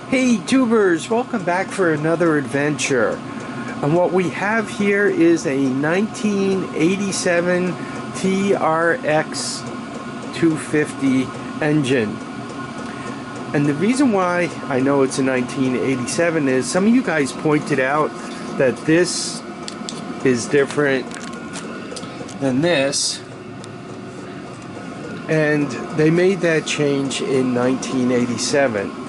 Hey tubers, welcome back for another adventure. And what we have here is a 1987 TRX 250 engine. And the reason why I know it's a 1987 is some of you guys pointed out that this is different than this. And they made that change in 1987.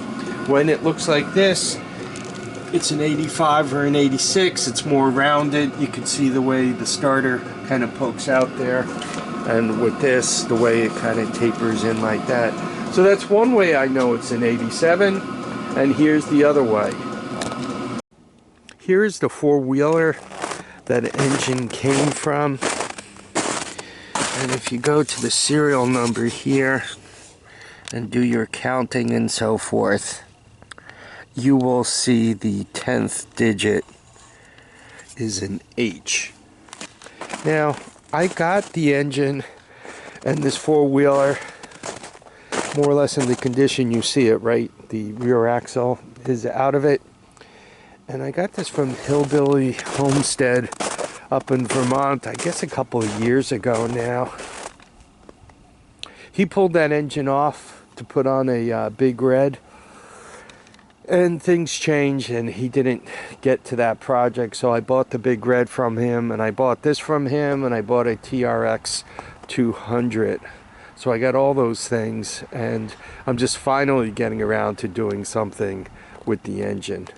When it looks like this, it's an 85 or an 86. It's more rounded. You can see the way the starter kind of pokes out there. And with this, the way it kind of tapers in like that. So that's one way I know it's an 87. And here's the other way. Here's the four-wheeler that engine came from. And if you go to the serial number here and do your counting and so forth, you will see the 10th digit is an H. Now, I got the engine and this four-wheeler more or less in the condition you see it, right? The rear axle is out of it. And I got this from Hillbilly Homestead up in Vermont, I guess a couple of years ago now. He pulled that engine off to put on a Big Red. And things changed and he didn't get to that project, so I bought the Big Red from him, and I bought this from him, and I bought a TRX 200. So I got all those things, and I'm just finally getting around to doing something with the engine.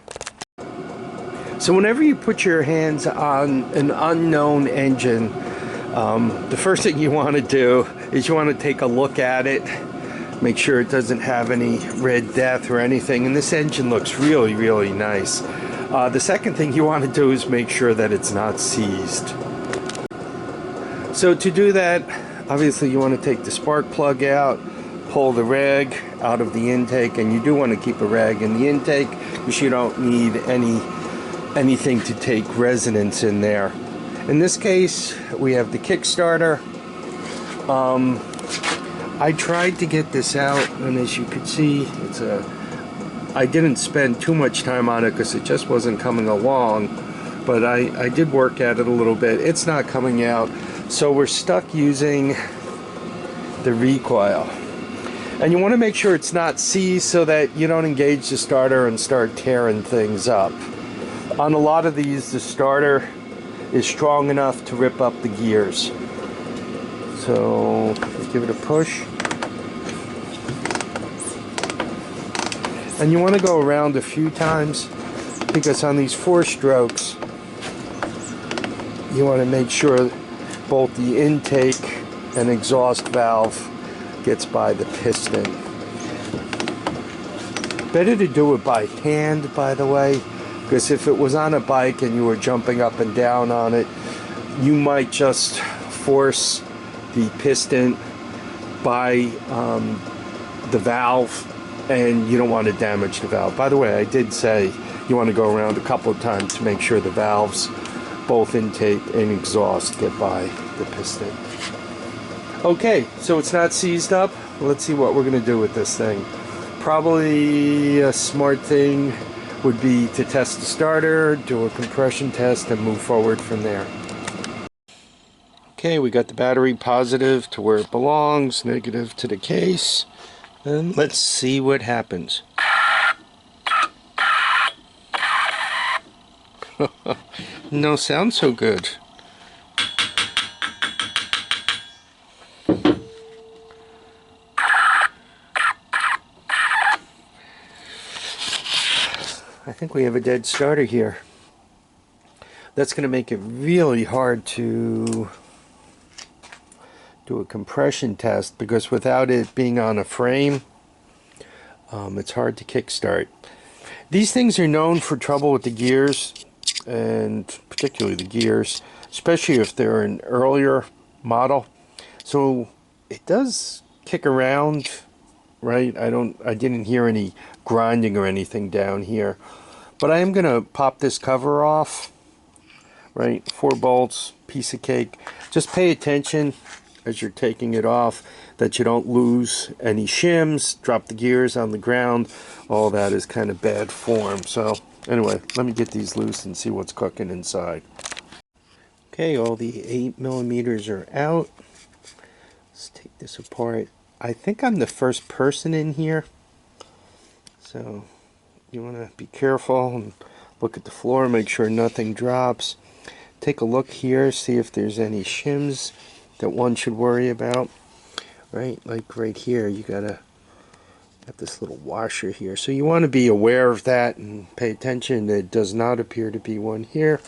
So whenever you put your hands on an unknown engine, the first thing you want to do is you want to take a look at it. Make sure it doesn't have any red death or anything. And this engine looks really, really nice. The second thing you want to do is make sure that it's not seized. So to do that, obviously you want to take the spark plug out, pull the rag out of the intake, and you do want to keep a rag in the intake because you don't need anything to take resonance in there. In this case, we have the Kickstarter. I tried to get this out, and as you can see, I didn't spend too much time on it because it just wasn't coming along, but I did work at it a little bit. It's not coming out, so we're stuck using the recoil. And you want to make sure it's not seized so that you don't engage the starter and start tearing things up. On a lot of these, the starter is strong enough to rip up the gears. So give it a push. And you want to go around a few times because on these 4 strokes, you want to make sure both the intake and exhaust valve gets by the piston. Better to do it by hand, by the way, because if it was on a bike and you were jumping up and down on it, you might just force the piston by the valve, and you don't want to damage the valve. By the way, I did say you want to go around a couple of times to make sure the valves, both intake and exhaust, get by the piston. Okay, so it's not seized up. Let's see what we're going to do with this thing. Probably a smart thing would be to test the starter, do a compression test, and move forward from there. Okay, we got the battery positive to where it belongs, negative to the case, and let's see what happens. No sound so good. I think we have a dead starter here. That's going to make it really hard to do a compression test because without it being on a frame, it's hard to kickstart. These things are known for trouble with the gears, and particularly the gears, especially if they're an earlier model. So it does kick around, right? I didn't hear any grinding or anything down here. But I am going to pop this cover off, right? 4 bolts, piece of cake. Just pay attention as you're taking it off, that you don't lose any shims, drop the gears on the ground. All that is kind of bad form. So anyway, let me get these loose and see what's cooking inside. Okay, all the 8mm are out. Let's take this apart. I think I'm the first person in here, so you want to be careful and look at the floor, make sure nothing drops. Take a look here, see if there's any shims that one should worry about. Right, like right here, you gotta have this little washer here. So you want to be aware of that and pay attention. There does not appear to be one here.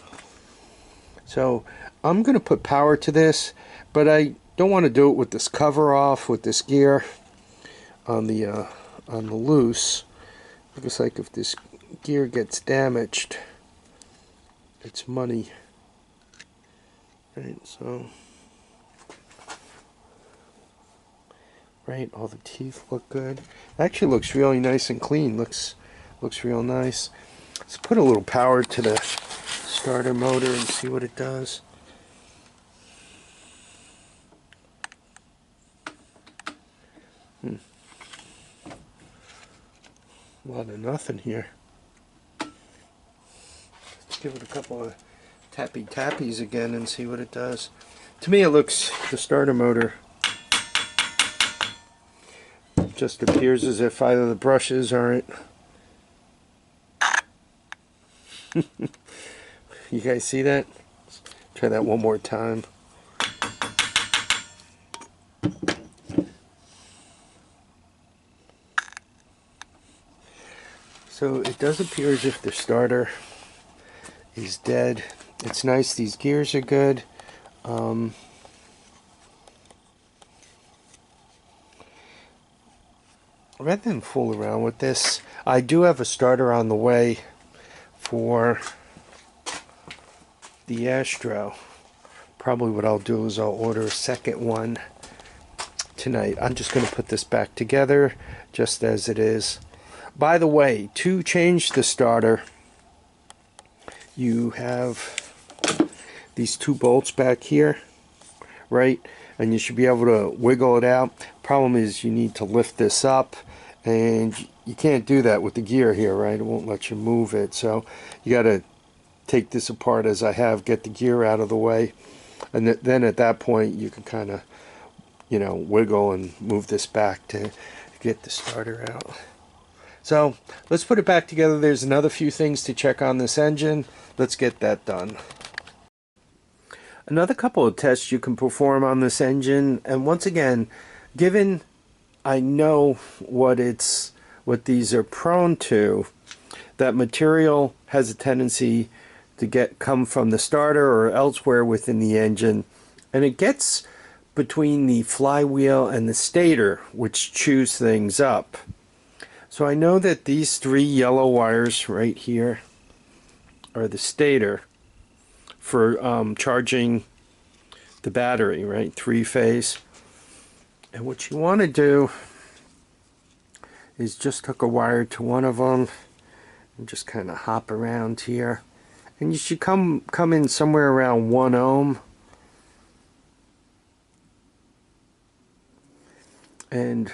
So I'm gonna put power to this, but I don't want to do it with this cover off, with this gear on the loose. Looks like if this gear gets damaged, it's money. Right, so right, all the teeth look good. Actually looks really nice and clean. Looks real nice. Let's put a little power to the starter motor and see what it does. A lot of nothing here. Let's give it a couple of tappies again and see what it does. To me, it looks, the starter motor just appears as if either the brushes aren't. You guys see that? Let's try that one more time. So it does appear as if the starter is dead. It's nice, these gears are good. Rather than fool around with this, I do have a starter on the way for the Astro. Probably what I'll do is I'll order a second one tonight. I'm just going to put this back together just as it is. By the way, to change the starter, you have these two bolts back here, right? And you should be able to wiggle it out. Problem is you need to lift this up, and you can't do that with the gear here, right? It won't let you move it. So you got to take this apart as I have, get the gear out of the way, and then at that point you can kind of, you know, wiggle and move this back to get the starter out. So let's put it back together. There's another few things to check on this engine. Let's get that done. Another couple of tests you can perform on this engine, and once again, given I know what these are prone to, that material has a tendency to come from the starter or elsewhere within the engine, and it gets between the flywheel and the stator, which chews things up. So I know that these three yellow wires right here are the stator for charging the battery, right? Three-phase. And what you want to do is just hook a wire to one of them and just kind of hop around here. And you should come in somewhere around 1 ohm. And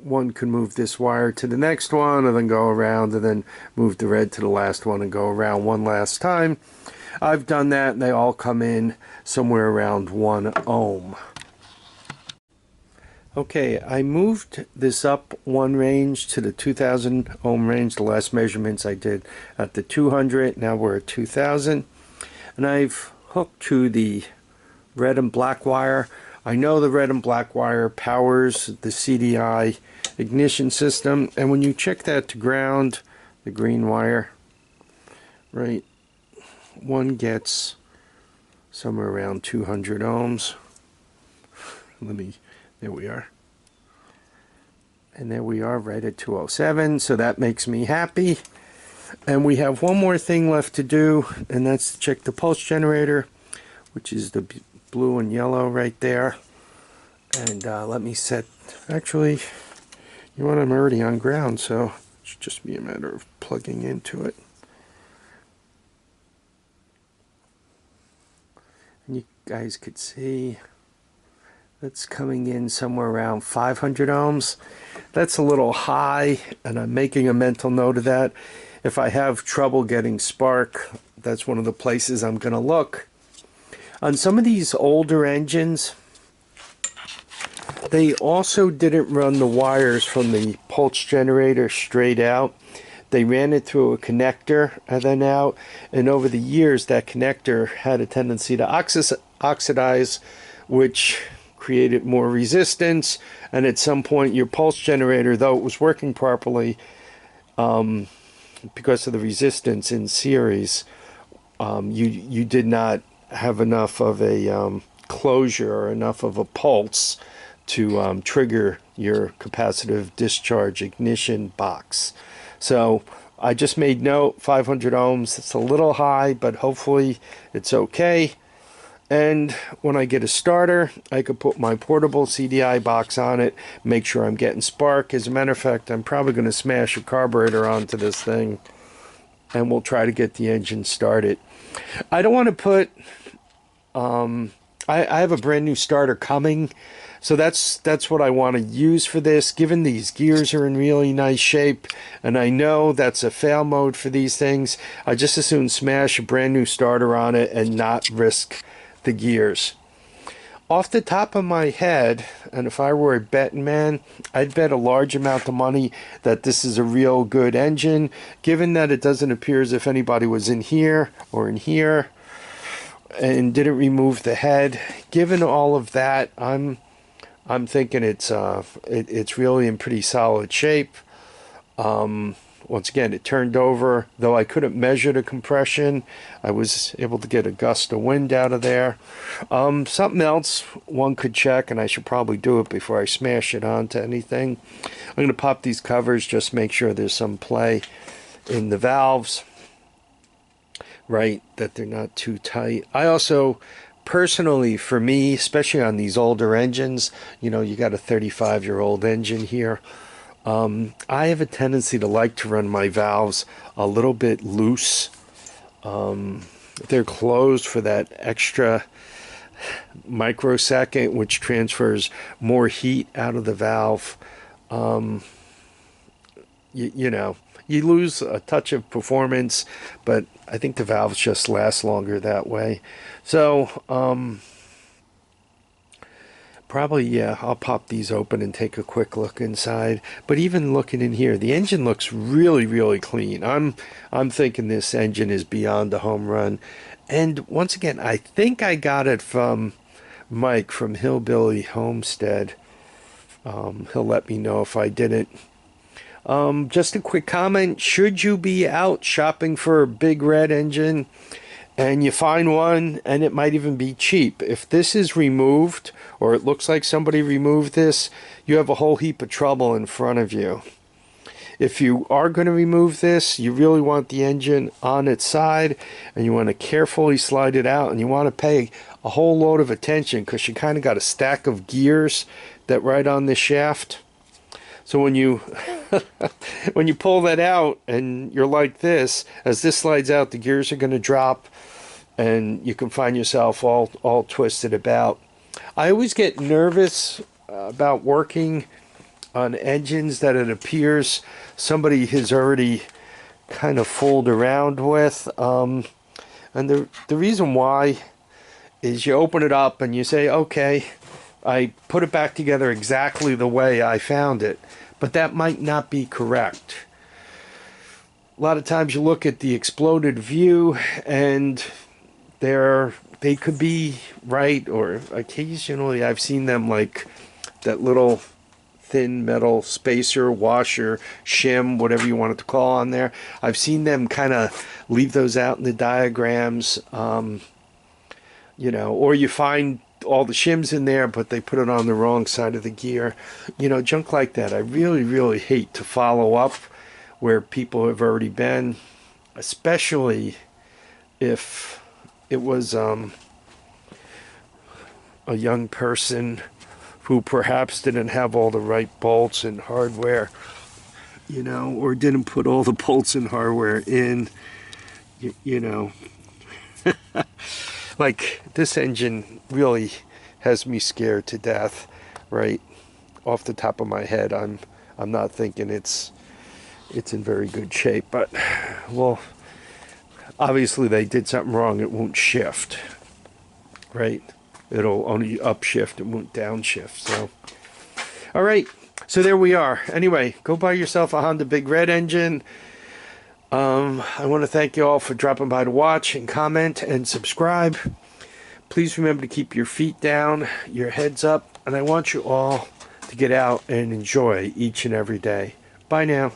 one can move this wire to the next one and then go around and then move the red to the last one and go around one last time. I've done that and they all come in somewhere around 1 ohm. Okay, I moved this up one range to the 2000 ohm range. The last measurements I did at the 200, now we're at 2000. And I've hooked to the red and black wire. I know the red and black wire powers the CDI ignition system, and when you check that to ground, the green wire, right, one gets somewhere around 200 ohms. There we are. And there we are right at 207, so that makes me happy. And we have one more thing left to do, and that's to check the pulse generator, which is the blue and yellow right there. And let me set, actually, you know what, I'm already on ground, so it should just be a matter of plugging into it. And you guys could see That's coming in somewhere around 500 ohms. That's a little high, and I'm making a mental note of that. If I have trouble getting spark, that's one of the places I'm going to look. On some of these older engines, they also didn't run the wires from the pulse generator straight out. They ran it through a connector and then out, and over the years that connector had a tendency to oxidize, which created more resistance, and at some point your pulse generator, though it was working properly, because of the resistance in series, you did not have enough of a closure or enough of a pulse to trigger your capacitive discharge ignition box. So I just made note, 500 ohms. It's a little high, but hopefully it's okay. And when I get a starter, I could put my portable CDI box on it, make sure I'm getting spark. As a matter of fact, I'm probably going to smash a carburetor onto this thing, and we'll try to get the engine started. I don't want to put... I have a brand new starter coming, so that's what I want to use for this. Given these gears are in really nice shape, and I know that's a fail mode for these things, I just as soon smash a brand new starter on it and not risk the gears. Off the top of my head, and if I were a betting man, I'd bet a large amount of money that this is a real good engine, given that it doesn't appear as if anybody was in here or in here and didn't remove the head. Given all of that, I'm thinking it's really in pretty solid shape. Once again, it turned over, though I couldn't measure the compression. I was able to get a gust of wind out of there. Something else one could check, and I should probably do it before I smash it onto anything. I'm going to pop these covers, just make sure there's some play in the valves, right, that they're not too tight. I also, personally, for me, especially on these older engines, you know, you got a 35-year-old engine here. I have a tendency to like to run my valves a little bit loose. They're closed for that extra microsecond, which transfers more heat out of the valve. You know, you lose a touch of performance, but I think the valves just last longer that way. So, probably, yeah, I'll pop these open and take a quick look inside. But even looking in here, the engine looks really, really clean. I'm thinking this engine is beyond a home run. And once again, I think I got it from Mike from Hillbilly Homestead. He'll let me know if I didn't. Just a quick comment. Should you be out shopping for a big red engine and you find one, and it might even be cheap, if this is removed, or it looks like somebody removed this, you have a whole heap of trouble in front of you. If you are going to remove this, you really want the engine on its side, and you want to carefully slide it out, and you want to pay a whole load of attention, because you kind of got a stack of gears that ride on the shaft. So when you when you pull that out and you're like this, as this slides out, the gears are going to drop, and you can find yourself all twisted about. I always get nervous about working on engines that it appears somebody has already kind of fooled around with. And the reason why is you open it up and you say, okay, I put it back together exactly the way I found it. But that might not be correct. A lot of times you look at the exploded view and they could be right, or occasionally I've seen them like that little thin metal spacer, washer, shim, whatever you want it to call on there. I've seen them kind of leave those out in the diagrams, you know, or you find all the shims in there, but they put it on the wrong side of the gear. You know, junk like that. I really, really hate to follow up where people have already been, especially if it was a young person who perhaps didn't have all the right bolts and hardware, you know, or didn't put all the bolts and hardware in, you know. Like, this engine really has me scared to death. Right off the top of my head, I'm not thinking it's in very good shape, but well, obviously they did something wrong. It won't shift, right? It'll only upshift, it won't downshift. So all right, so there we are. Anyway, go buy yourself a Honda Big Red engine. I want to thank you all for dropping by to watch and comment and subscribe. Please remember to keep your feet down, your heads up, and I want you all to get out and enjoy each and every day. Bye now.